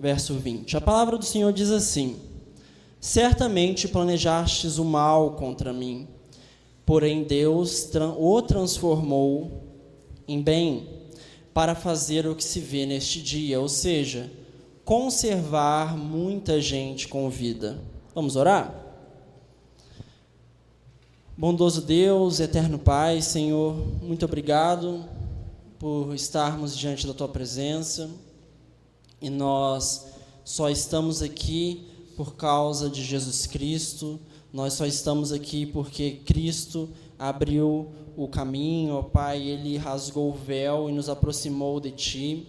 verso 20. A palavra do Senhor diz assim: certamente planejastes o mal contra mim, porém Deus o transformou em bem, para fazer o que se vê neste dia, ou seja, conservar muita gente com vida. Vamos orar? Bondoso Deus, eterno Pai, Senhor, muito obrigado por estarmos diante da Tua presença, e nós só estamos aqui por causa de Jesus Cristo, nós só estamos aqui porque Cristo abriu o caminho, ó Pai, Ele rasgou o véu e nos aproximou de Ti,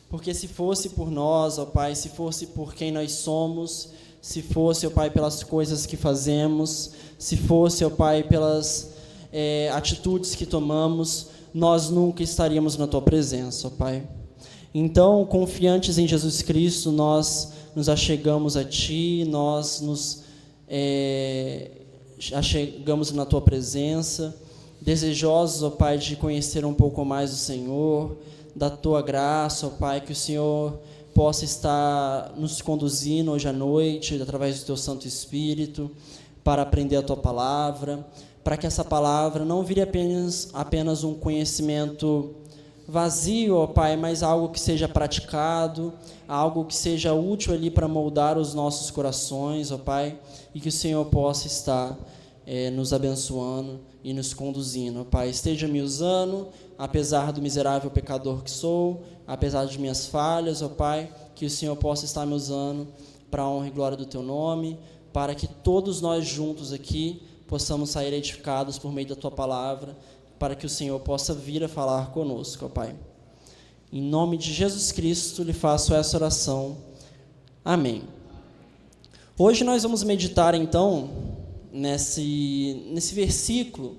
porque se fosse por nós, ó Pai, se fosse por quem nós somos, se fosse, ó Pai, pelas coisas que fazemos, se fosse, ó Pai, pelas atitudes que tomamos, nós nunca estaríamos na Tua presença, ó Pai. Então, confiantes em Jesus Cristo, nós nos achegamos a Ti, nós nos achegamos na Tua presença, desejosos, ó Pai, de conhecer um pouco mais do Senhor, da Tua graça, ó Pai, que o Senhor possa estar nos conduzindo hoje à noite, através do Teu Santo Espírito, para aprender a Tua palavra, para que essa palavra não vire apenas um conhecimento vazio, ó Pai, mas algo que seja praticado, algo que seja útil ali para moldar os nossos corações, ó Pai, e que o Senhor possa estar nos abençoando e nos conduzindo, ó Pai. Esteja me usando, apesar do miserável pecador que sou, apesar de minhas falhas, ó Pai, que o Senhor possa estar me usando para a honra e glória do Teu nome, para que todos nós juntos aqui possamos sair edificados por meio da Tua palavra, para que o Senhor possa vir a falar conosco, ó Pai. Em nome de Jesus Cristo, lhe faço essa oração. Amém. Hoje nós vamos meditar, então, nesse versículo,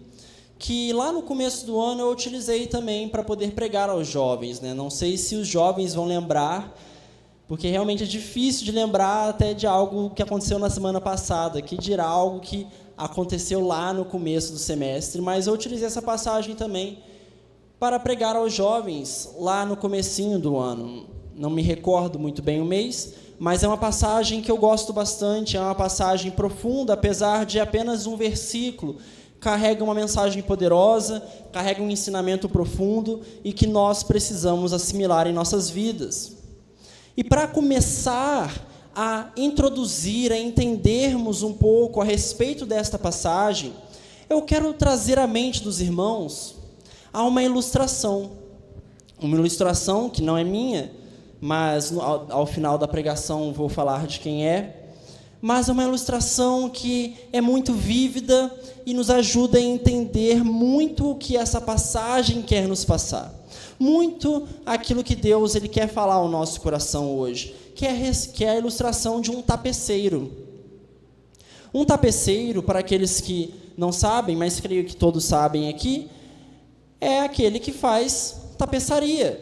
que lá no começo do ano eu utilizei também para poder pregar aos jovens, né? Não sei se os jovens vão lembrar, porque realmente é difícil de lembrar até de algo que aconteceu na semana passada, que dirá algo que aconteceu lá no começo do semestre, mas eu utilizei essa passagem também para pregar aos jovens lá no comecinho do ano. Não me recordo muito bem o mês, mas é uma passagem que eu gosto bastante, é uma passagem profunda, apesar de apenas um versículo, carrega uma mensagem poderosa, carrega um ensinamento profundo e que nós precisamos assimilar em nossas vidas. E para começar a introduzir, a entendermos um pouco a respeito desta passagem, eu quero trazer à mente dos irmãos a uma ilustração que não é minha, mas ao final da pregação vou falar de quem é, mas é uma ilustração que é muito vívida e nos ajuda a entender muito o que essa passagem quer nos passar, muito aquilo que Deus ele quer falar ao nosso coração hoje, que é a ilustração de um tapeceiro. Um tapeceiro, para aqueles que não sabem, mas creio que todos sabem aqui, é aquele que faz tapeçaria,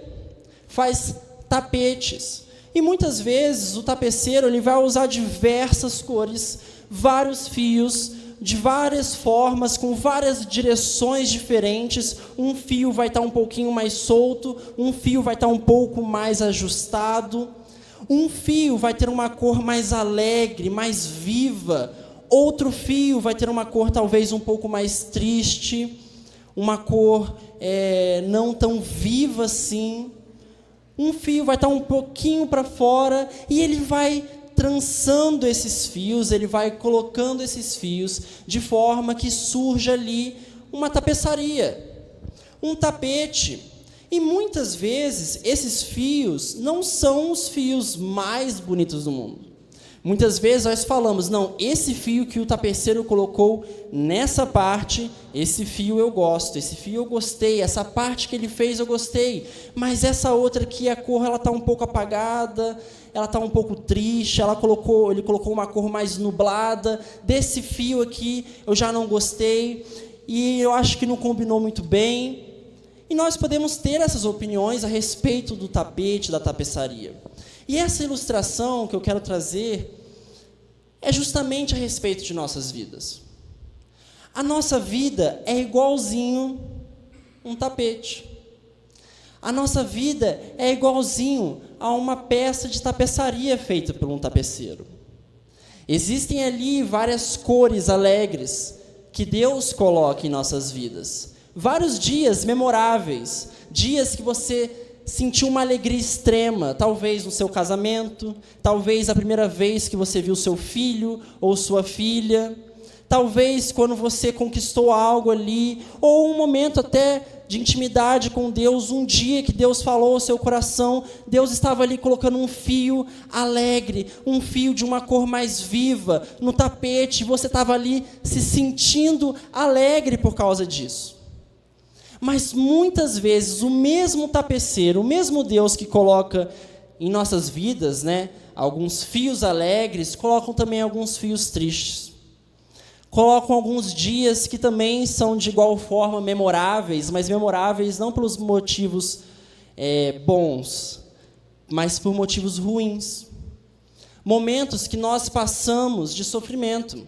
faz tapetes. E muitas vezes o tapeceiro ele vai usar diversas cores, vários fios, de várias formas, com várias direções diferentes. Um fio vai estar um pouquinho mais solto, um fio vai estar um pouco mais ajustado, um fio vai ter uma cor mais alegre, mais viva, outro fio vai ter uma cor talvez um pouco mais triste, uma cor não tão viva assim. Um fio vai estar um pouquinho para fora e ele vai trançando esses fios, ele vai colocando esses fios de forma que surja ali uma tapeçaria, um tapete. E muitas vezes esses fios não são os fios mais bonitos do mundo. Muitas vezes nós falamos, não, esse fio que o tapeceiro colocou nessa parte, esse fio eu gosto, esse fio eu gostei, essa parte que ele fez eu gostei, mas essa outra aqui, a cor ela está um pouco apagada, ela está um pouco triste, ele colocou uma cor mais nublada, desse fio aqui eu já não gostei, e eu acho que não combinou muito bem. E nós podemos ter essas opiniões a respeito do tapete, da tapeçaria. E essa ilustração que eu quero trazer é justamente a respeito de nossas vidas. A nossa vida é igualzinho um tapete. A nossa vida é igualzinho a uma peça de tapeçaria feita por um tapeceiro. Existem ali várias cores alegres que Deus coloca em nossas vidas. Vários dias memoráveis, dias que você sentiu uma alegria extrema, talvez no seu casamento, talvez a primeira vez que você viu seu filho ou sua filha, talvez quando você conquistou algo ali, ou um momento até de intimidade com Deus, um dia que Deus falou ao seu coração, Deus estava ali colocando um fio alegre, um fio de uma cor mais viva no tapete, e você estava ali se sentindo alegre por causa disso. Mas muitas vezes o mesmo tapeceiro, o mesmo Deus que coloca em nossas vidas, né, alguns fios alegres, colocam também alguns fios tristes. Colocam alguns dias que também são de igual forma memoráveis, mas memoráveis não pelos motivos bons, mas por motivos ruins. Momentos que nós passamos de sofrimento.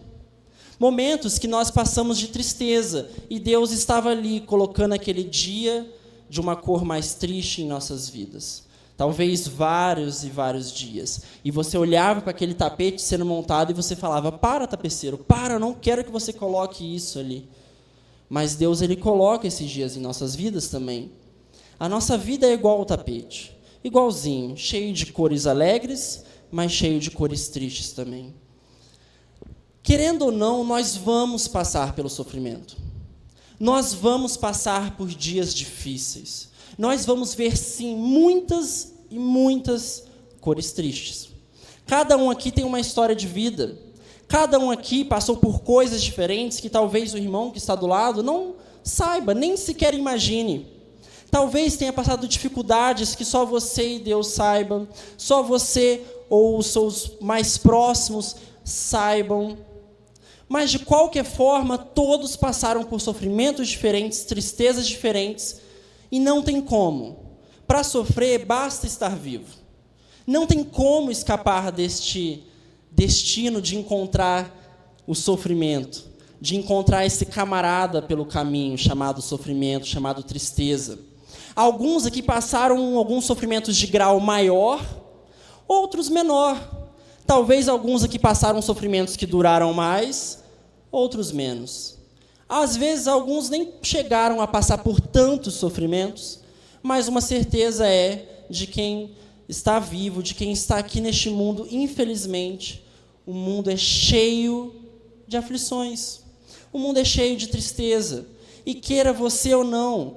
Momentos que nós passamos de tristeza, e Deus estava ali colocando aquele dia de uma cor mais triste em nossas vidas. Talvez vários e vários dias. E você olhava para aquele tapete sendo montado e você falava: para, tapeceiro, para, eu não quero que você coloque isso ali. Mas Deus, Ele coloca esses dias em nossas vidas também. A nossa vida é igual ao tapete, igualzinho, cheio de cores alegres, mas cheio de cores tristes também. Querendo ou não, nós vamos passar pelo sofrimento. Nós vamos passar por dias difíceis. Nós vamos ver, sim, muitas e muitas cores tristes. Cada um aqui tem uma história de vida. Cada um aqui passou por coisas diferentes que talvez o irmão que está do lado não saiba, nem sequer imagine. Talvez tenha passado dificuldades que só você e Deus saibam, só você ou os seus mais próximos saibam. Mas, de qualquer forma, todos passaram por sofrimentos diferentes, tristezas diferentes, e não tem como. Para sofrer, basta estar vivo. Não tem como escapar deste destino de encontrar o sofrimento, de encontrar esse camarada pelo caminho, chamado sofrimento, chamado tristeza. Alguns aqui passaram alguns sofrimentos de grau maior, outros menor. Talvez alguns aqui passaram sofrimentos que duraram mais, outros menos. Às vezes, alguns nem chegaram a passar por tantos sofrimentos, mas uma certeza é de quem está vivo, de quem está aqui neste mundo. Infelizmente, o mundo é cheio de aflições, o mundo é cheio de tristeza, e queira você ou não,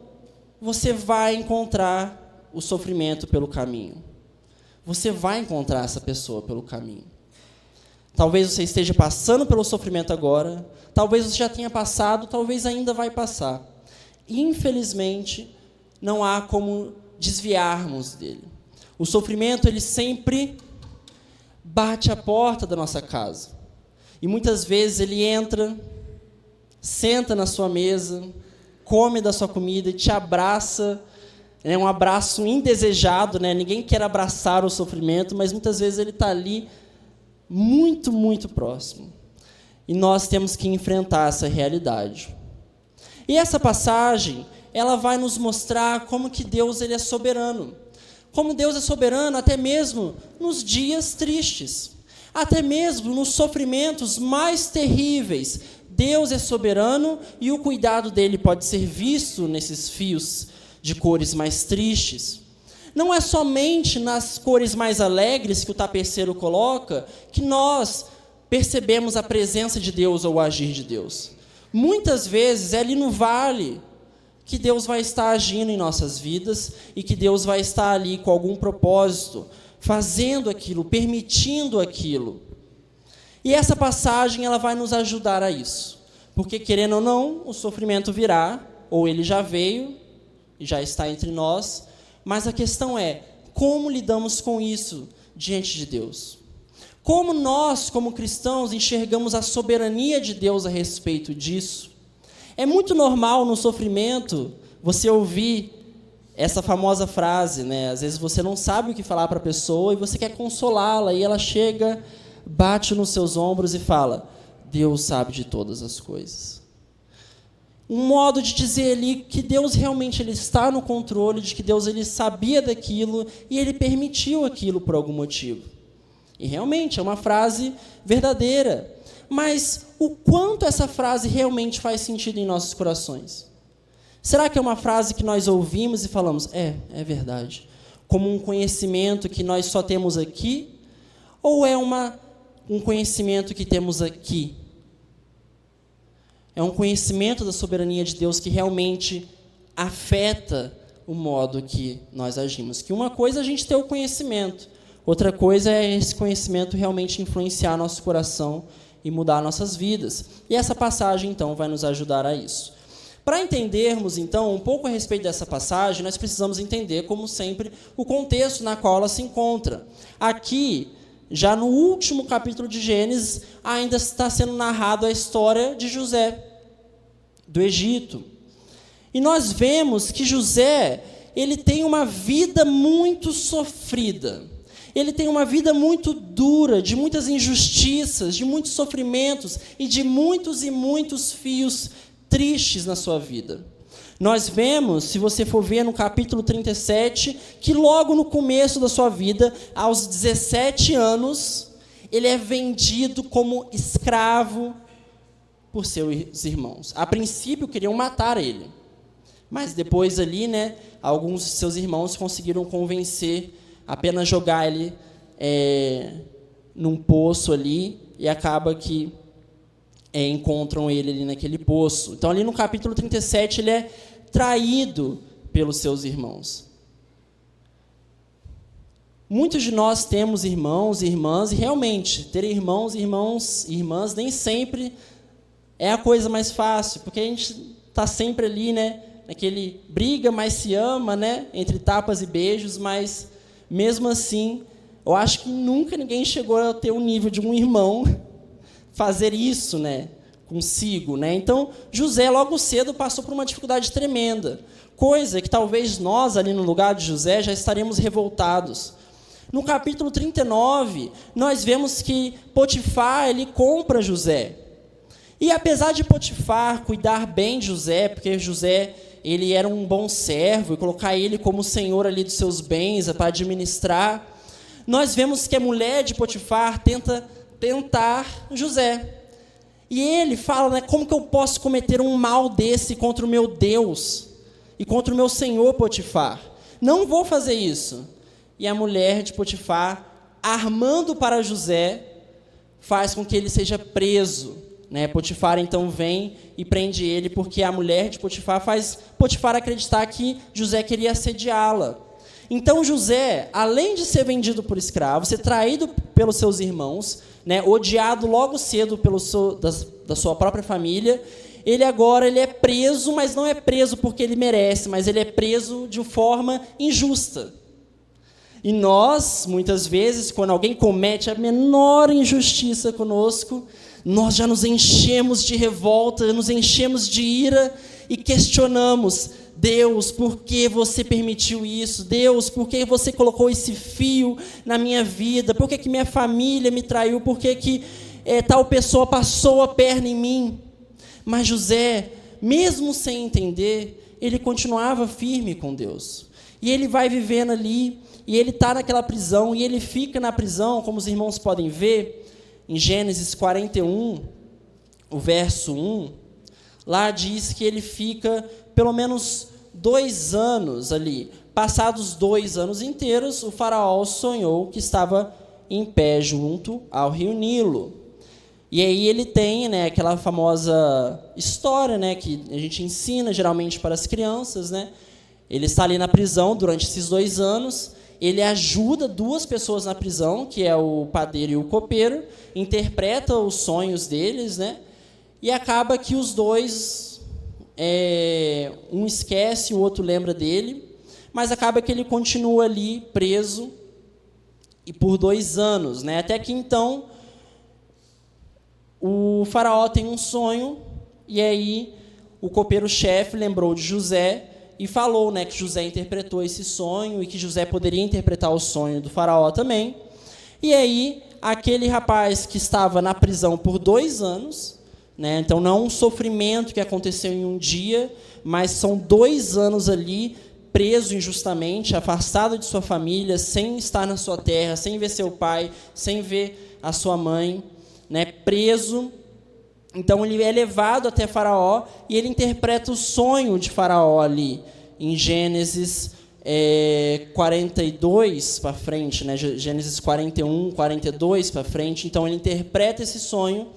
você vai encontrar o sofrimento pelo caminho. Você vai encontrar essa pessoa pelo caminho. Talvez você esteja passando pelo sofrimento agora, talvez você já tenha passado, talvez ainda vai passar. Infelizmente, não há como desviarmos dele. O sofrimento, ele sempre bate à porta da nossa casa. E muitas vezes ele entra, senta na sua mesa, come da sua comida e te abraça. É um abraço indesejado, né? Ninguém quer abraçar o sofrimento, mas muitas vezes ele está ali muito, muito próximo. E nós temos que enfrentar essa realidade. E essa passagem, ela vai nos mostrar como que Deus, ele é soberano. Como Deus é soberano até mesmo nos dias tristes. Até mesmo nos sofrimentos mais terríveis. Deus é soberano e o cuidado dele pode ser visto nesses fios de cores mais tristes. Não é somente nas cores mais alegres que o tapeceiro coloca que nós percebemos a presença de Deus ou o agir de Deus. Muitas vezes é ali no vale que Deus vai estar agindo em nossas vidas e que Deus vai estar ali com algum propósito, fazendo aquilo, permitindo aquilo. E essa passagem, ela vai nos ajudar a isso. Porque, querendo ou não, o sofrimento virá, ou ele já veio e já está entre nós. Mas a questão é, como lidamos com isso diante de Deus? Como nós, como cristãos, enxergamos a soberania de Deus a respeito disso? É muito normal no sofrimento você ouvir essa famosa frase, né? Às vezes você não sabe o que falar para a pessoa e você quer consolá-la, e ela chega, bate nos seus ombros e fala: Deus sabe de todas as coisas. um modo de dizer ali que Deus realmente ele está no controle, de que Deus ele sabia daquilo e ele permitiu aquilo por algum motivo. E realmente é uma frase verdadeira. Mas o quanto essa frase realmente faz sentido em nossos corações? Será que é uma frase que nós ouvimos e falamos, é verdade, como um conhecimento que nós só temos aqui? Ou é um conhecimento que temos aqui? É um conhecimento da soberania de Deus que realmente afeta o modo que nós agimos. Que uma coisa é a gente ter o conhecimento, outra coisa é esse conhecimento realmente influenciar nosso coração e mudar nossas vidas. E essa passagem, então, vai nos ajudar a isso. Para entendermos, então, um pouco a respeito dessa passagem, nós precisamos entender, como sempre, o contexto na qual ela se encontra. Aqui, já no último capítulo de Gênesis, ainda está sendo narrado a história de José, do Egito. E nós vemos que José, ele tem uma vida muito sofrida. Ele tem uma vida muito dura, de muitas injustiças, de muitos sofrimentos e de muitos e muitos fios tristes na sua vida. Nós vemos, se você for ver no capítulo 37, que logo no começo da sua vida, aos 17 anos, ele é vendido como escravo por seus irmãos. A princípio, queriam matar ele. Mas depois ali, alguns de seus irmãos conseguiram convencer, apenas jogar ele num poço ali, e acaba que encontram ele ali naquele poço. Então, ali no capítulo 37, ele é traído pelos seus irmãos. Muitos de nós temos irmãos e irmãs, e realmente, ter irmãos e irmãs nem sempre é a coisa mais fácil, porque a gente está sempre ali, naquele briga, mas se ama, entre tapas e beijos, mas mesmo assim, eu acho que nunca ninguém chegou a ter o nível de um irmão fazer isso, consigo, Então, José logo cedo passou por uma dificuldade tremenda, coisa que talvez nós ali no lugar de José já estaremos revoltados. No capítulo 39, nós vemos que Potifar, ele compra José. E apesar de Potifar cuidar bem de José, porque José, ele era um bom servo, e colocar ele como senhor ali dos seus bens, para administrar, nós vemos que a mulher de Potifar tenta tentar José. E ele fala, como que eu posso cometer um mal desse contra o meu Deus e contra o meu senhor Potifar? Não vou fazer isso. E a mulher de Potifar, armando para José, faz com que ele seja preso. Potifar então vem e prende ele, porque a mulher de Potifar faz Potifar acreditar que José queria assediá-la. Então José, além de ser vendido por escravo, ser traído pelos seus irmãos, odiado logo cedo da sua própria família, ele agora é preso, mas não é preso porque ele merece, mas ele é preso de forma injusta. E nós, muitas vezes, quando alguém comete a menor injustiça conosco, nós já nos enchemos de revolta, nos enchemos de ira e questionamos: Deus, por que você permitiu isso? Deus, por que você colocou esse fio na minha vida? Por que minha família me traiu? Por que tal pessoa passou a perna em mim? Mas José, mesmo sem entender, ele continuava firme com Deus. E ele vai vivendo ali, e ele está naquela prisão, e ele fica na prisão, como os irmãos podem ver, em Gênesis 41, o verso 1, lá diz que ele fica pelo menos 2 anos ali. Passados 2 anos inteiros, o faraó sonhou que estava em pé junto ao rio Nilo. E aí ele tem aquela famosa história que a gente ensina geralmente para as crianças. Ele está ali na prisão durante esses 2 anos, ele ajuda 2 pessoas na prisão, que é o padeiro e o copeiro, interpreta os sonhos deles, e acaba que os 2, um esquece, o outro lembra dele, mas acaba que ele continua ali preso e por 2 anos, até que então o faraó tem um sonho, e aí o copeiro-chefe lembrou de José e falou que José interpretou esse sonho e que José poderia interpretar o sonho do faraó também. E aí aquele rapaz que estava na prisão por 2 anos né? Então, não é um sofrimento que aconteceu em um dia, mas são 2 anos ali preso injustamente, afastado de sua família, sem estar na sua terra, sem ver seu pai, sem ver a sua mãe, né? Preso. Então, ele é levado até Faraó e ele interpreta o sonho de Faraó ali, em Gênesis 42 para frente, né? Gênesis 41, 42 para frente. Então, ele interpreta esse sonho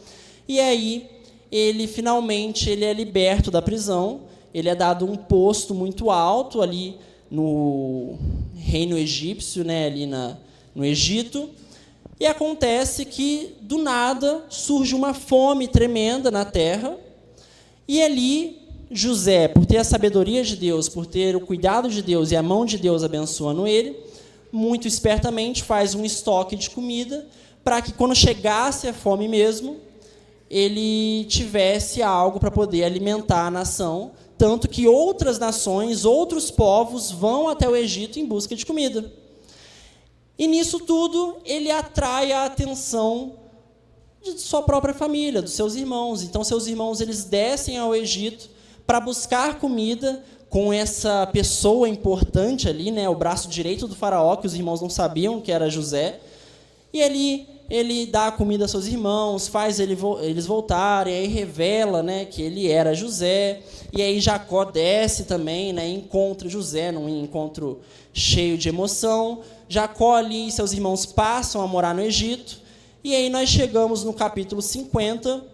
e aí ele finalmente é liberto da prisão. Ele é dado um posto muito alto ali no reino egípcio, né? Ali no Egito. E acontece que, do nada, surge uma fome tremenda na terra. E ali, José, por ter a sabedoria de Deus, por ter o cuidado de Deus e a mão de Deus abençoando ele, muito espertamente faz um estoque de comida para que, quando chegasse a fome mesmo, ele tivesse algo para poder alimentar a nação. Tanto que outras nações, outros povos vão até o Egito em busca de comida. E nisso tudo, ele atrai a atenção de sua própria família, dos seus irmãos. Então, seus irmãos eles descem ao Egito para buscar comida com essa pessoa importante ali, né, o braço direito do faraó, que os irmãos não sabiam que era José. E ele dá comida aos seus irmãos, faz eles voltarem, aí revela, né, que ele era José. E aí Jacó desce também, né, encontra José num encontro cheio de emoção. Jacó ali e seus irmãos passam a morar no Egito. E aí nós chegamos no capítulo 50,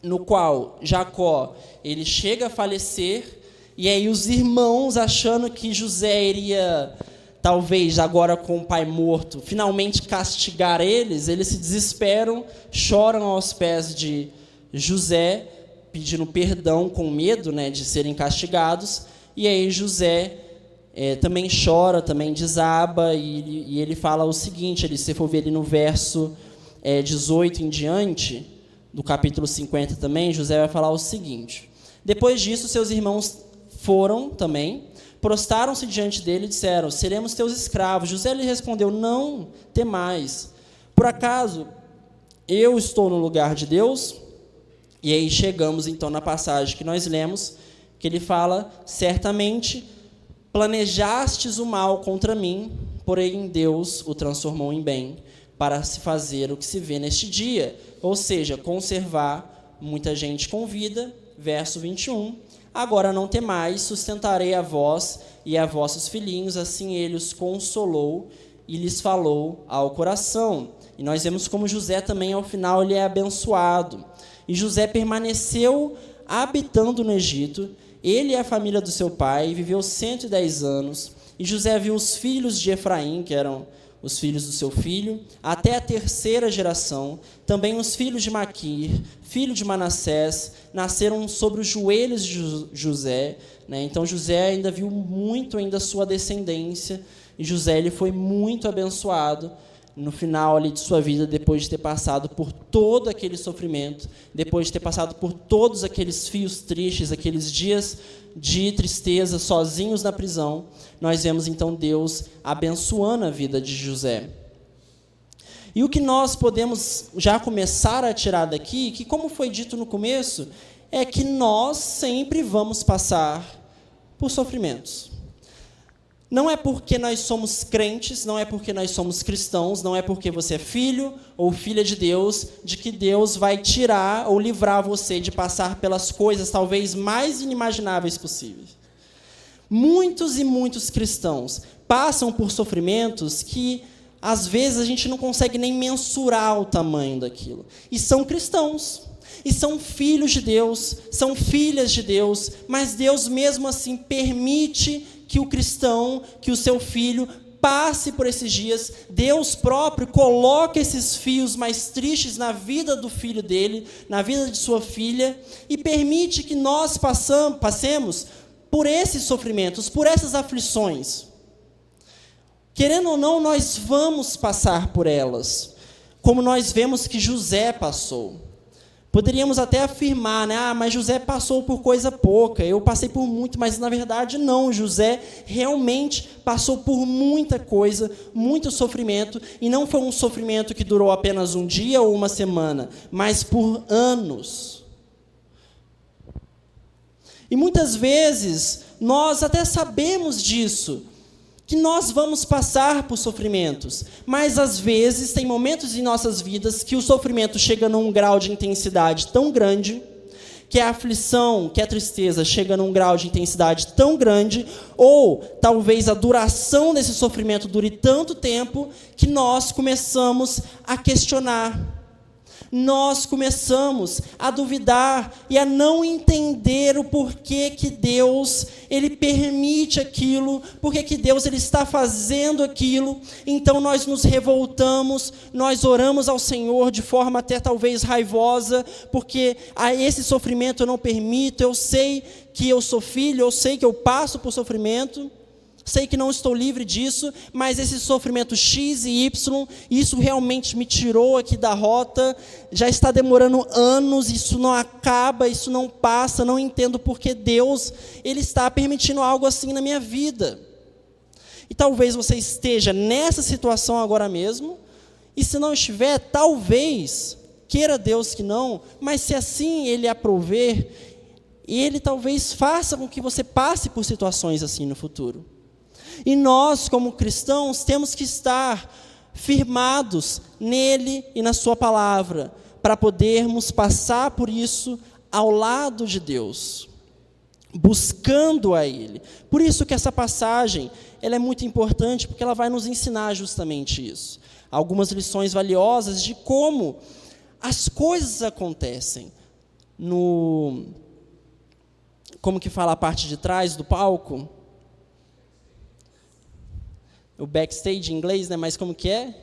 no qual Jacó ele chega a falecer. E aí os irmãos, achando que José iria, talvez agora com o pai morto, finalmente castigar eles se desesperam, choram aos pés de José, pedindo perdão com medo, né, de serem castigados. E aí José também chora, também desaba, e ele fala o seguinte, se for ver ali no verso 18 em diante, do capítulo 50 também, José vai falar o seguinte: depois disso, seus irmãos foram também, prostaram-se diante dele e disseram: seremos teus escravos. José lhe respondeu: não temais. Por acaso eu estou no lugar de Deus? E aí chegamos então na passagem que nós lemos, que ele fala: certamente planejastes o mal contra mim, porém Deus o transformou em bem, para se fazer o que se vê neste dia, ou seja, conservar muita gente com vida. Verso 21, agora não temais, sustentarei a vós e a vossos filhinhos. Assim ele os consolou e lhes falou ao coração. E nós vemos como José também, ao final, ele é abençoado. E José permaneceu habitando no Egito, ele e a família do seu pai, viveu 110 anos. E José viu os filhos de Efraim, que eram os filhos do seu filho, até a 3ª geração. Também os filhos de Maquir, filho de Manassés, nasceram sobre os joelhos de José, né? Então José ainda viu muito ainda sua descendência, e José ele foi muito abençoado no final ali de sua vida, depois de ter passado por todo aquele sofrimento, depois de ter passado por todos aqueles fios tristes, aqueles dias de tristeza, sozinhos na prisão. Nós vemos então Deus abençoando a vida de José. E o que nós podemos já começar a tirar daqui, que como foi dito no começo, é que nós sempre vamos passar por sofrimentos. Não é porque nós somos crentes, não é porque nós somos cristãos, não é porque você é filho ou filha de Deus, de que Deus vai tirar ou livrar você de passar pelas coisas talvez mais inimagináveis possíveis. Muitos e muitos cristãos passam por sofrimentos que, às vezes, a gente não consegue nem mensurar o tamanho daquilo. E são cristãos, e são filhos de Deus, são filhas de Deus, mas Deus mesmo assim permite que o cristão, que o seu filho passe por esses dias. Deus próprio coloca esses fios mais tristes na vida do filho dele, na vida de sua filha, e permite que nós passemos por esses sofrimentos, por essas aflições. Querendo ou não, nós vamos passar por elas, como nós vemos que José passou. Poderíamos até afirmar, né? Mas José passou por coisa pouca, eu passei por muito, mas na verdade não. José realmente passou por muita coisa, muito sofrimento, e não foi um sofrimento que durou apenas um dia ou uma semana, mas por anos. E muitas vezes nós até sabemos disso, que nós vamos passar por sofrimentos, mas às vezes tem momentos em nossas vidas que o sofrimento chega num grau de intensidade tão grande, que a aflição, que a tristeza chega num grau de intensidade tão grande, ou talvez a duração desse sofrimento dure tanto tempo, que nós começamos a questionar. Nós começamos a duvidar e a não entender o porquê que Deus ele permite aquilo, porquê que Deus ele está fazendo aquilo. Então nós nos revoltamos, nós oramos ao Senhor de forma até talvez raivosa, porque a esse sofrimento eu não permito, eu sei que eu sou filho, eu sei que eu passo por sofrimento, sei que não estou livre disso, mas esse sofrimento X e Y, isso realmente me tirou aqui da rota, já está demorando anos, isso não acaba, isso não passa, não entendo porque Deus, ele está permitindo algo assim na minha vida. E talvez você esteja nessa situação agora mesmo, e se não estiver, talvez, queira Deus que não, mas se assim Ele aprover, Ele talvez faça com que você passe por situações assim no futuro. E nós, como cristãos, temos que estar firmados nele e na sua palavra, para podermos passar por isso ao lado de Deus, buscando a Ele. Por isso que essa passagem, ela é muito importante, porque ela vai nos ensinar justamente isso. Algumas lições valiosas de como as coisas acontecem. Como que fala a parte de trás do palco? O backstage em inglês, né? Mas como que é?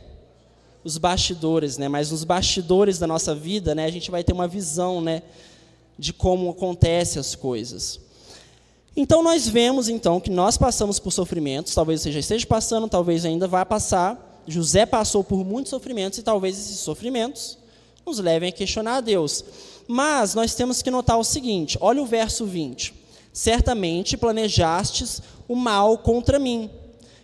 Os bastidores, né? Mas nos bastidores da nossa vida, né? A gente vai ter uma visão, né? De como acontecem as coisas. Então, nós vemos, então, que nós passamos por sofrimentos. Talvez você já esteja passando, talvez ainda vá passar. José passou por muitos sofrimentos e talvez esses sofrimentos nos levem a questionar a Deus. Mas nós temos que notar o seguinte. Olha o verso 20. Certamente planejastes o mal contra mim.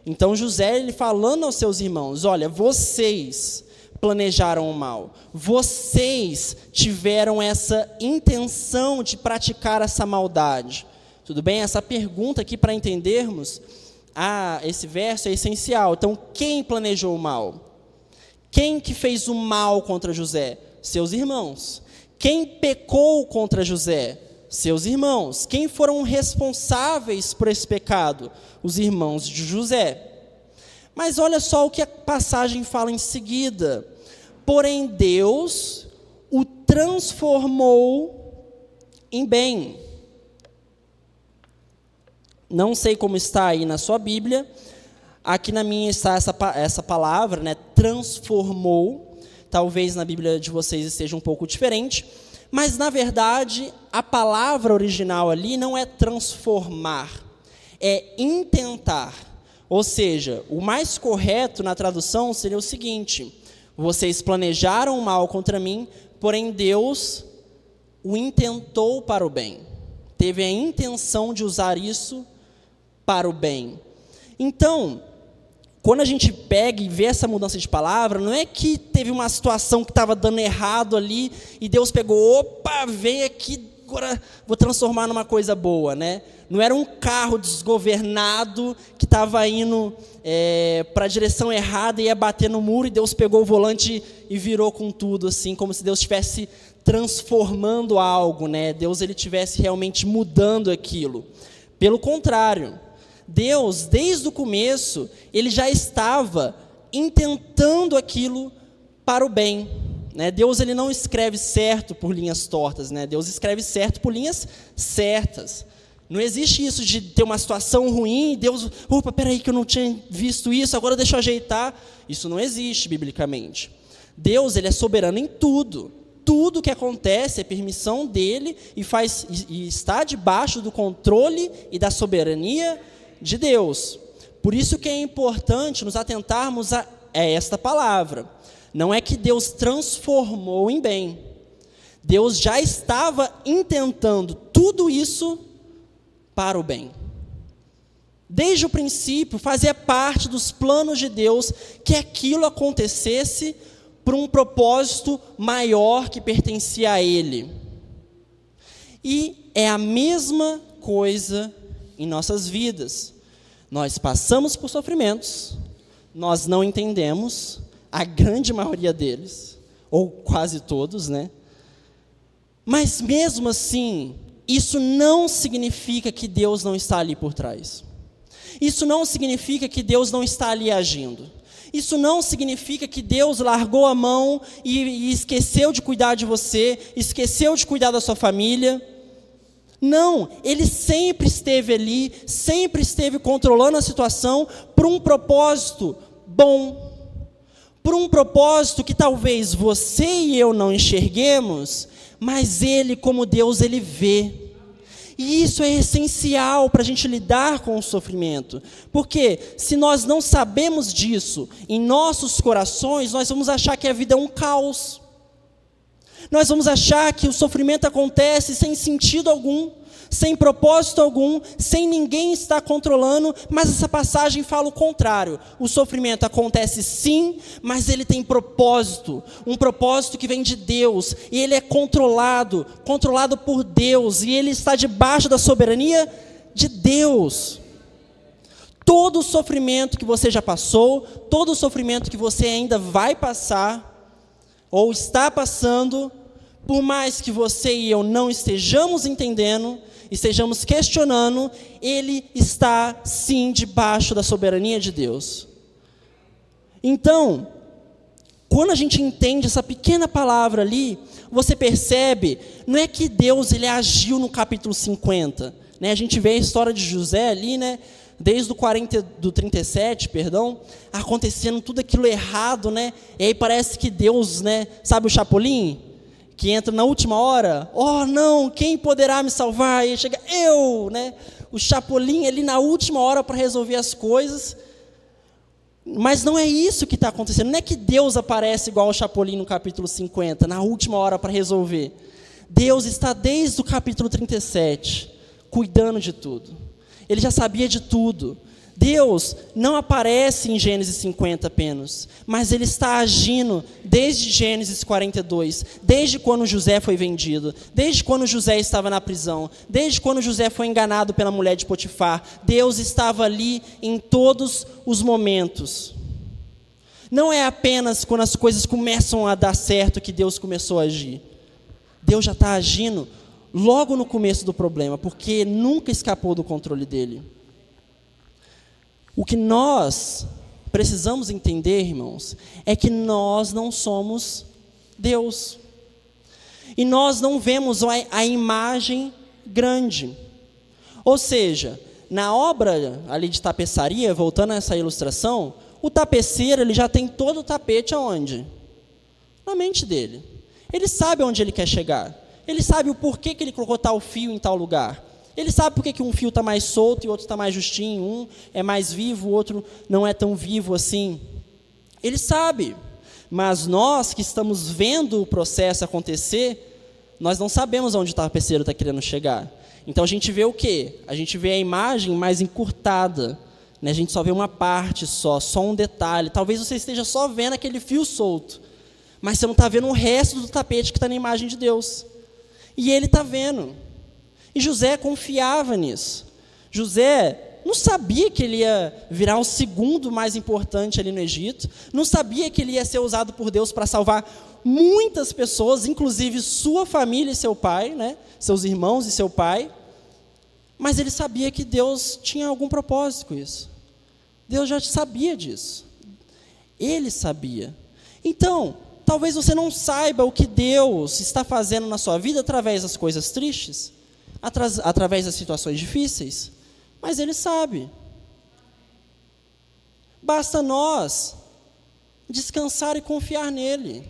Então José, ele falando aos seus irmãos, olha, vocês planejaram o mal, vocês tiveram essa intenção de praticar essa maldade. Tudo bem? Essa pergunta aqui para entendermos, esse verso é essencial. Então, quem planejou o mal? Quem que fez o mal contra José? Seus irmãos. Quem pecou contra José? Seus irmãos. Quem foram responsáveis por esse pecado? Os irmãos de José. Mas olha só o que a passagem fala em seguida. Porém, Deus o transformou em bem. Não sei como está aí na sua Bíblia. Aqui na minha está essa palavra, né? Transformou. Talvez na Bíblia de vocês esteja um pouco diferente. Mas, na verdade, a palavra original ali não é transformar, é intentar. Ou seja, o mais correto na tradução seria o seguinte: vocês planejaram o mal contra mim, porém Deus o intentou para o bem. Teve a intenção de usar isso para o bem. Então, quando a gente pega e vê essa mudança de palavra, não é que teve uma situação que estava dando errado ali e Deus pegou, opa, vem aqui, agora vou transformar numa coisa boa, né? Não era um carro desgovernado que estava indo para a direção errada e ia bater no muro e Deus pegou o volante e virou com tudo, assim, como se Deus estivesse transformando algo, né? Deus ele estivesse realmente mudando aquilo. Pelo contrário, Deus, desde o começo, ele já estava intentando aquilo para o bem, né? Deus ele não escreve certo por linhas tortas, né? Deus escreve certo por linhas certas. Não existe isso de ter uma situação ruim, Deus, opa, peraí que eu não tinha visto isso, agora deixa eu ajeitar. Isso não existe biblicamente. Deus ele é soberano em tudo. Tudo que acontece é permissão dele e está debaixo do controle e da soberania de Deus. Por isso que é importante nos atentarmos a esta palavra. Não é que Deus transformou em bem. Deus já estava intentando tudo isso para o bem. Desde o princípio, fazia parte dos planos de Deus que aquilo acontecesse por um propósito maior que pertencia a Ele. E é a mesma coisa em nossas vidas. Nós passamos por sofrimentos, nós não entendemos, a grande maioria deles, ou quase todos, né? Mas mesmo assim, isso não significa que Deus não está ali por trás. Isso não significa que Deus não está ali agindo. Isso não significa que Deus largou a mão e esqueceu de cuidar de você, esqueceu de cuidar da sua família. Não, Ele sempre esteve ali, sempre esteve controlando a situação por um propósito bom, por um propósito que talvez você e eu não enxerguemos, mas Ele, como Deus, Ele vê. E isso é essencial para a gente lidar com o sofrimento, porque se nós não sabemos disso em nossos corações, nós vamos achar que a vida é um caos. Nós vamos achar que o sofrimento acontece sem sentido algum, sem propósito algum, sem ninguém estar controlando, mas essa passagem fala o contrário. O sofrimento acontece sim, mas ele tem propósito, um propósito que vem de Deus, e ele é controlado por Deus, e ele está debaixo da soberania de Deus. Todo o sofrimento que você já passou, todo o sofrimento que você ainda vai passar, ou está passando, por mais que você e eu não estejamos entendendo, estejamos questionando, ele está sim debaixo da soberania de Deus. Então, quando a gente entende essa pequena palavra ali, você percebe, não é que Deus ele agiu no capítulo 50, né? A gente vê a história de José ali, né? Desde do 37, acontecendo tudo aquilo errado, né? E aí parece que Deus, né? Sabe o Chapolin? Que entra na última hora, oh não, quem poderá me salvar? E chega eu, né? O Chapolin ali na última hora para resolver as coisas. Mas não é isso que está acontecendo, não é que Deus aparece igual o Chapolin no capítulo 50, na última hora para resolver. Deus está desde o capítulo 37, cuidando de tudo. Ele já sabia de tudo. Deus não aparece em Gênesis 50 apenas, mas Ele está agindo desde Gênesis 42, desde quando José foi vendido, desde quando José estava na prisão, desde quando José foi enganado pela mulher de Potifar. Deus estava ali em todos os momentos. Não é apenas quando as coisas começam a dar certo que Deus começou a agir. Deus já está agindo logo no começo do problema, porque nunca escapou do controle dele. O que nós precisamos entender, irmãos, é que nós não somos Deus. E nós não vemos a imagem grande. Ou seja, na obra ali de tapeçaria, voltando a essa ilustração, o tapeceiro ele já tem todo o tapete aonde? Na mente dele. Ele sabe onde ele quer chegar. Ele sabe o porquê que ele colocou tal fio em tal lugar. Ele sabe por que um fio está mais solto e o outro está mais justinho. Um é mais vivo, o outro não é tão vivo assim. Ele sabe. Mas nós que estamos vendo o processo acontecer, nós não sabemos onde o tapeceiro está querendo chegar. Então a gente vê o quê? A gente vê a imagem mais encurtada. Né? A gente só vê uma parte só um detalhe. Talvez você esteja só vendo aquele fio solto. Mas você não está vendo o resto do tapete que está na imagem de Deus. E ele está vendo. E José confiava nisso. José não sabia que ele ia virar o segundo mais importante ali no Egito. Não sabia que ele ia ser usado por Deus para salvar muitas pessoas, inclusive sua família e seu pai, né? Seus irmãos e seu pai. Mas ele sabia que Deus tinha algum propósito com isso. Deus já sabia disso. Ele sabia. Então, talvez você não saiba o que Deus está fazendo na sua vida através das coisas tristes, através das situações difíceis, mas Ele sabe. Basta nós descansar e confiar nele.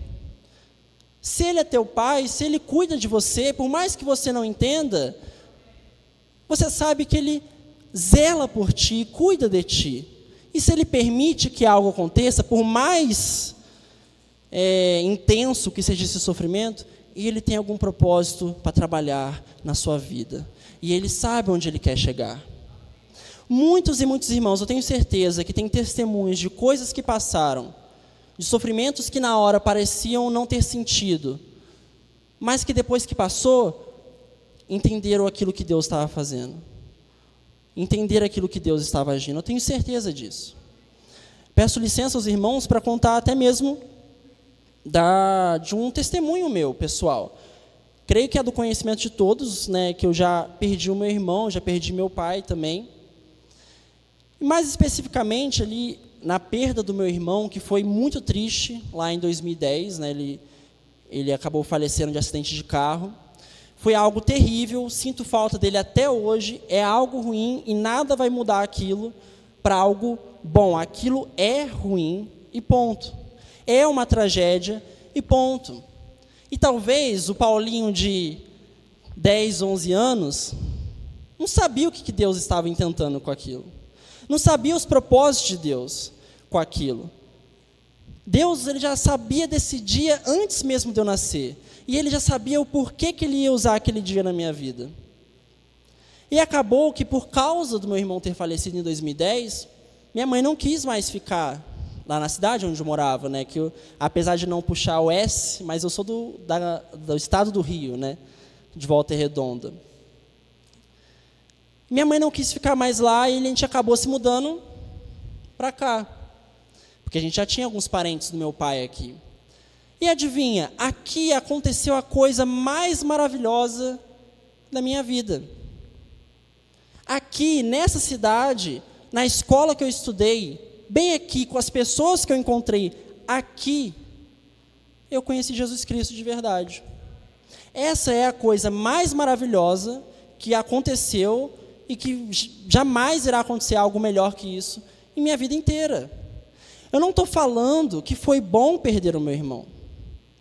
Se Ele é teu pai, se Ele cuida de você, por mais que você não entenda, você sabe que Ele zela por ti, cuida de ti. E se Ele permite que algo aconteça, por mais intenso que seja esse sofrimento, Ele tem algum propósito para trabalhar na sua vida. E Ele sabe onde Ele quer chegar. Muitos e muitos irmãos, eu tenho certeza que têm testemunhos de coisas que passaram, de sofrimentos que na hora pareciam não ter sentido, mas que depois que passou, entenderam aquilo que Deus estava fazendo. Entenderam aquilo que Deus estava agindo. Eu tenho certeza disso. Peço licença aos irmãos para contar até mesmo de um testemunho meu, pessoal. Creio que é do conhecimento de todos, né, que eu já perdi o meu irmão, já perdi meu pai também. Mais especificamente ali, na perda do meu irmão, que foi muito triste, lá em 2010, né, ele acabou falecendo de acidente de carro. Foi algo terrível, sinto falta dele até hoje, é algo ruim e nada vai mudar aquilo para algo bom. Aquilo é ruim e ponto. É uma tragédia e ponto. E talvez o Paulinho de 10, 11 anos não sabia o que Deus estava intentando com aquilo. Não sabia os propósitos de Deus com aquilo. Deus, ele já sabia desse dia antes mesmo de eu nascer. E ele já sabia o porquê que ele ia usar aquele dia na minha vida. E acabou que por causa do meu irmão ter falecido em 2010, minha mãe não quis mais ficar lá na cidade onde eu morava, né? Que eu, apesar de não puxar o S, mas eu sou do estado do Rio, né? De Volta Redonda. Minha mãe não quis ficar mais lá e a gente acabou se mudando para cá. Porque a gente já tinha alguns parentes do meu pai aqui. E adivinha, aqui aconteceu a coisa mais maravilhosa da minha vida. Aqui, nessa cidade, na escola que eu estudei, bem aqui, com as pessoas que eu encontrei, aqui, eu conheci Jesus Cristo de verdade. Essa é a coisa mais maravilhosa que aconteceu e que jamais irá acontecer algo melhor que isso em minha vida inteira. Eu não estou falando que foi bom perder o meu irmão.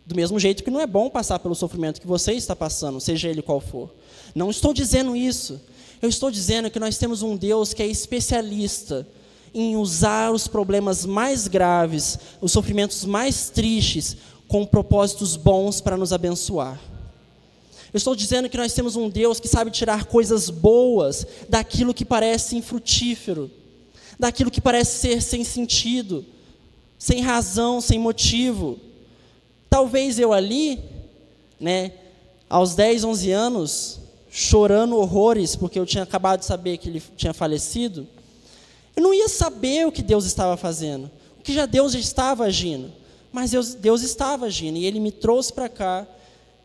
Do mesmo jeito que não é bom passar pelo sofrimento que você está passando, seja ele qual for. Não estou dizendo isso. Eu estou dizendo que nós temos um Deus que é especialista em usar os problemas mais graves, os sofrimentos mais tristes, com propósitos bons para nos abençoar. Eu estou dizendo que nós temos um Deus que sabe tirar coisas boas daquilo que parece infrutífero, daquilo que parece ser sem sentido, sem razão, sem motivo. Talvez eu ali, né, aos 10, 11 anos, chorando horrores, porque eu tinha acabado de saber que ele tinha falecido, eu não ia saber o que Deus estava fazendo, o que Deus já estava agindo, mas Deus estava agindo, e Ele me trouxe para cá,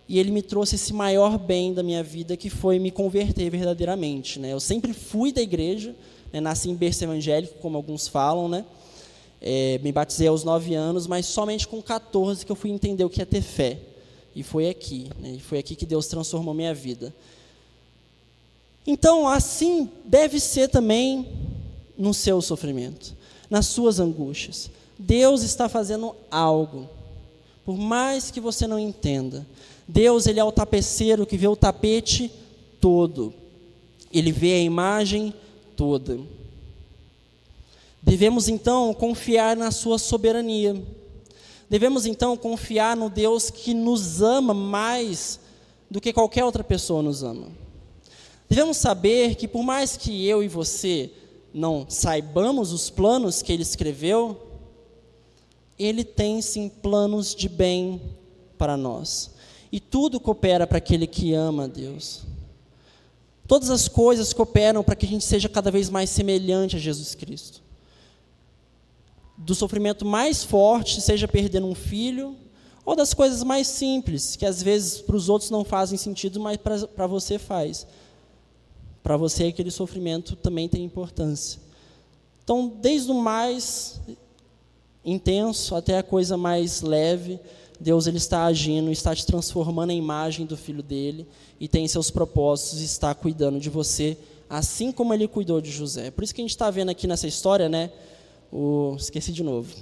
e Ele me trouxe esse maior bem da minha vida, que foi me converter verdadeiramente, né? Eu sempre fui da igreja, né, nasci em berço evangélico, como alguns falam, né? Me batizei aos 9 anos, mas somente com 14 que eu fui entender o que é ter fé. E foi aqui, né? E foi aqui que Deus transformou minha vida. Então, assim deve ser também no seu sofrimento, nas suas angústias. Deus está fazendo algo, por mais que você não entenda. Deus, ele é o tapeceiro que vê o tapete todo. Ele vê a imagem toda. Devemos, então, confiar na sua soberania. Devemos, então, confiar no Deus que nos ama mais do que qualquer outra pessoa nos ama. Devemos saber que, por mais que eu e você não saibamos os planos que Ele escreveu, Ele tem, sim, planos de bem para nós. E tudo coopera para aquele que ama a Deus. Todas as coisas cooperam para que a gente seja cada vez mais semelhante a Jesus Cristo. Do sofrimento mais forte, seja perdendo um filho, ou das coisas mais simples, que às vezes para os outros não fazem sentido, mas para você faz. Para você aquele sofrimento também tem importância. Então, desde o mais intenso até a coisa mais leve, Deus, ele está agindo, está te transformando em imagem do Filho dele, e tem seus propósitos, e está cuidando de você, assim como ele cuidou de José. Por isso que a gente está vendo aqui nessa história, né? Esqueci de novo.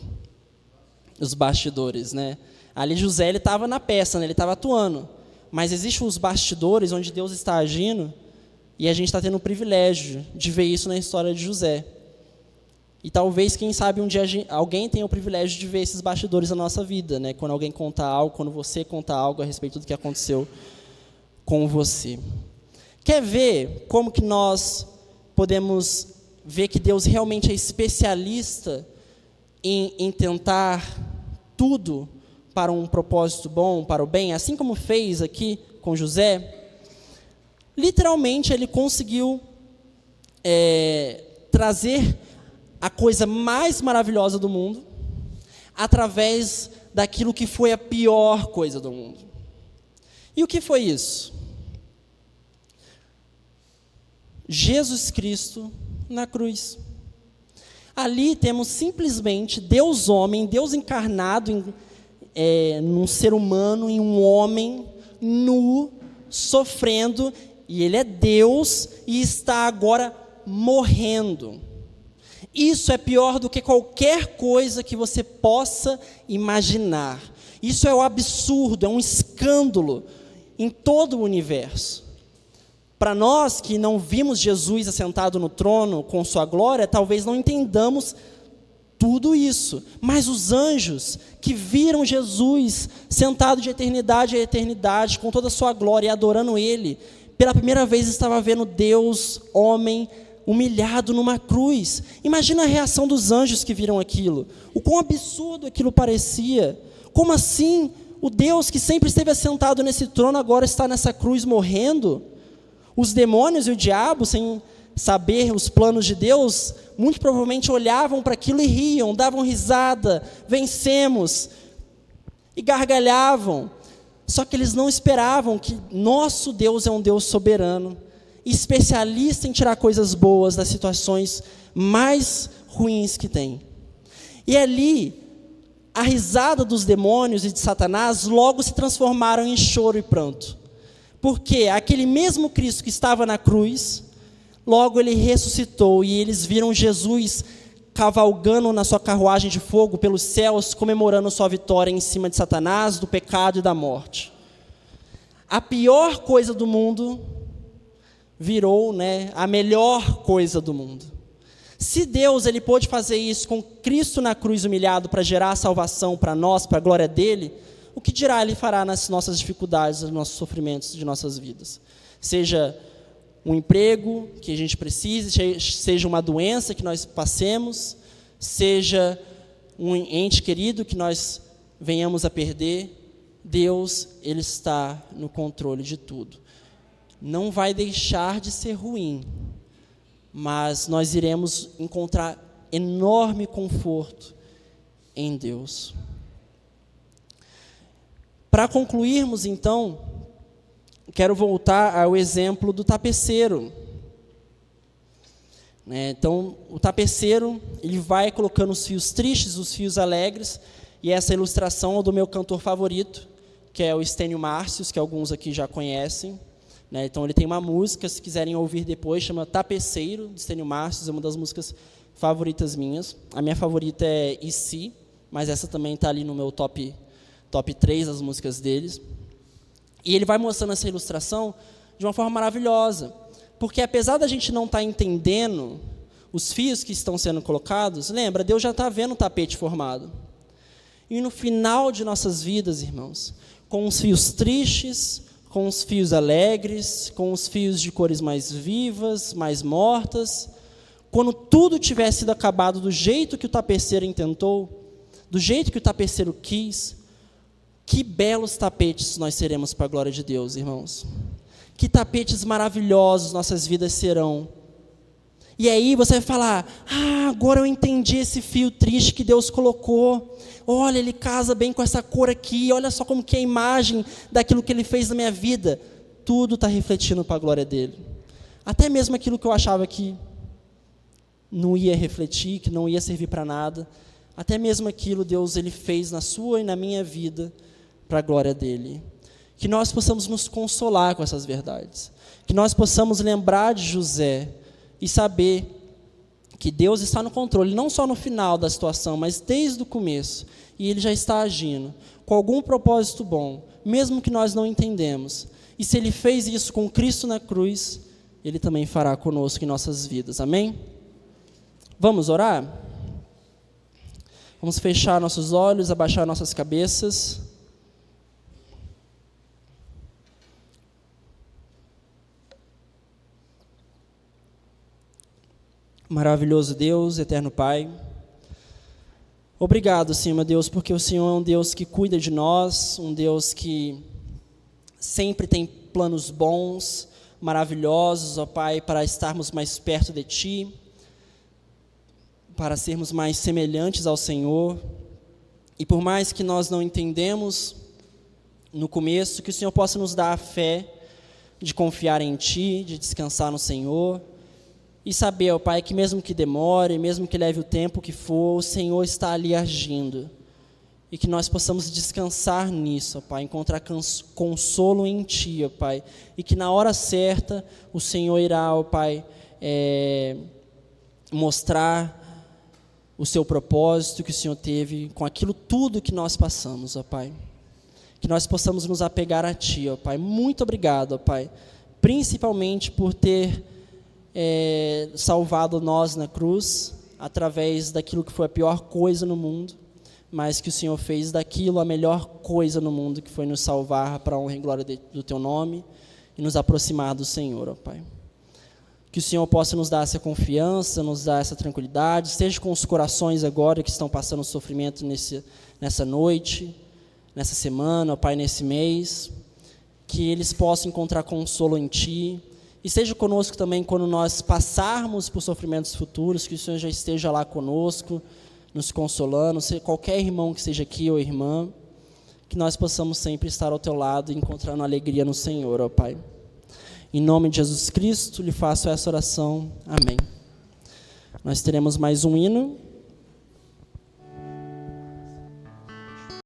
Os bastidores, né? Ali José, ele estava na peça, né? Ele estava atuando. Mas existem os bastidores onde Deus está agindo, e a gente está tendo o privilégio de ver isso na história de José. E talvez, quem sabe, um dia alguém tenha o privilégio de ver esses bastidores na nossa vida, né? Quando alguém conta algo, quando você conta algo a respeito do que aconteceu com você. Quer ver como que nós podemos ver que Deus realmente é especialista em tentar tudo para um propósito bom, para o bem, assim como fez aqui com José? Literalmente, ele conseguiu trazer a coisa mais maravilhosa do mundo através daquilo que foi a pior coisa do mundo. E o que foi isso? Jesus Cristo na cruz. Ali temos simplesmente Deus homem, Deus encarnado num ser humano, em um homem nu, sofrendo, e ele é Deus e está agora morrendo. Isso é pior do que qualquer coisa que você possa imaginar. Isso é um absurdo, é um escândalo em todo o universo. Para nós que não vimos Jesus assentado no trono com sua glória, talvez não entendamos tudo isso. Mas os anjos que viram Jesus sentado de eternidade a eternidade, com toda a sua glória e adorando Ele, pela primeira vez estava vendo Deus, homem, humilhado numa cruz. Imagina a reação dos anjos que viram aquilo. O quão absurdo aquilo parecia. Como assim? O Deus que sempre esteve assentado nesse trono agora está nessa cruz morrendo? Os demônios e o diabo, sem saber os planos de Deus, muito provavelmente olhavam para aquilo e riam, davam risada, vencemos, e gargalhavam. Só que eles não esperavam que nosso Deus é um Deus soberano, especialista em tirar coisas boas das situações mais ruins que tem. E ali, a risada dos demônios e de Satanás logo se transformaram em choro e pranto. Porque aquele mesmo Cristo que estava na cruz, logo ele ressuscitou e eles viram Jesus cavalgando na sua carruagem de fogo pelos céus, comemorando sua vitória em cima de Satanás, do pecado e da morte. A pior coisa do mundo virou, a melhor coisa do mundo. Se Deus ele pôde fazer isso com Cristo na cruz humilhado para gerar salvação para nós, para a glória dele, o que dirá Ele fará nas nossas dificuldades, nos nossos sofrimentos de nossas vidas? Seja um emprego que a gente precise, seja uma doença que nós passemos, seja um ente querido que nós venhamos a perder, Deus, Ele está no controle de tudo. Não vai deixar de ser ruim, mas nós iremos encontrar enorme conforto em Deus. Para concluirmos, então, quero voltar ao exemplo do tapeceiro. Então, o tapeceiro, ele vai colocando os fios tristes, os fios alegres, e essa ilustração é do meu cantor favorito, que é o Estênio Márcios, que alguns aqui já conhecem. Então, ele tem uma música, se quiserem ouvir depois, chama Tapeceiro, de Estênio Márcios, é uma das músicas favoritas minhas. A minha favorita é E Se, mas essa também está ali no meu top 3 das músicas deles. E ele vai mostrando essa ilustração de uma forma maravilhosa, porque apesar da gente não estar entendendo os fios que estão sendo colocados, lembra, Deus já está vendo o tapete formado. E no final de nossas vidas, irmãos, com os fios tristes, com os fios alegres, com os fios de cores mais vivas, mais mortas, quando tudo tiver sido acabado do jeito que o tapeceiro intentou, do jeito que o tapeceiro quis, que belos tapetes nós seremos para a glória de Deus, irmãos. Que tapetes maravilhosos nossas vidas serão. E aí você vai falar, agora eu entendi esse fio triste que Deus colocou. Olha, ele casa bem com essa cor aqui, olha só como que é a imagem daquilo que ele fez na minha vida. Tudo está refletindo para a glória dele. Até mesmo aquilo que eu achava que não ia refletir, que não ia servir para nada. Até mesmo aquilo Deus ele fez na sua e na minha vida para a glória dele. Que nós possamos nos consolar com essas verdades. Que nós possamos lembrar de José e saber que Deus está no controle, não só no final da situação, mas desde o começo. E Ele já está agindo com algum propósito bom, mesmo que nós não entendemos. E se Ele fez isso com Cristo na cruz, Ele também fará conosco em nossas vidas. Amém? Vamos orar? Vamos fechar nossos olhos, abaixar nossas cabeças. Maravilhoso Deus, eterno Pai, obrigado, Senhor, meu Deus, porque o Senhor é um Deus que cuida de nós, um Deus que sempre tem planos bons, maravilhosos, ó Pai, para estarmos mais perto de Ti, para sermos mais semelhantes ao Senhor. E por mais que nós não entendemos no começo, que o Senhor possa nos dar a fé de confiar em Ti, de descansar no Senhor, e saber, ó Pai, que mesmo que demore, mesmo que leve o tempo que for, o Senhor está ali agindo. E que nós possamos descansar nisso, ó Pai, encontrar consolo em Ti, ó Pai. E que na hora certa o Senhor irá, ó Pai, mostrar o Seu propósito que o Senhor teve com aquilo tudo que nós passamos, ó Pai. Que nós possamos nos apegar a Ti, ó Pai. Muito obrigado, ó Pai. Principalmente por ter salvado nós na cruz, através daquilo que foi a pior coisa no mundo, mas que o Senhor fez daquilo a melhor coisa no mundo, que foi nos salvar para a honra e glória do Teu nome e nos aproximar do Senhor, ó Pai. Que o Senhor possa nos dar essa confiança, nos dar essa tranquilidade, seja com os corações agora que estão passando sofrimento nessa noite, nessa semana, ó Pai, nesse mês, que eles possam encontrar consolo em Ti, e seja conosco também quando nós passarmos por sofrimentos futuros, que o Senhor já esteja lá conosco, nos consolando, qualquer irmão que esteja aqui ou irmã, que nós possamos sempre estar ao Teu lado e encontrando alegria no Senhor, ó Pai. Em nome de Jesus Cristo, lhe faço essa oração. Amém. Nós teremos mais um hino.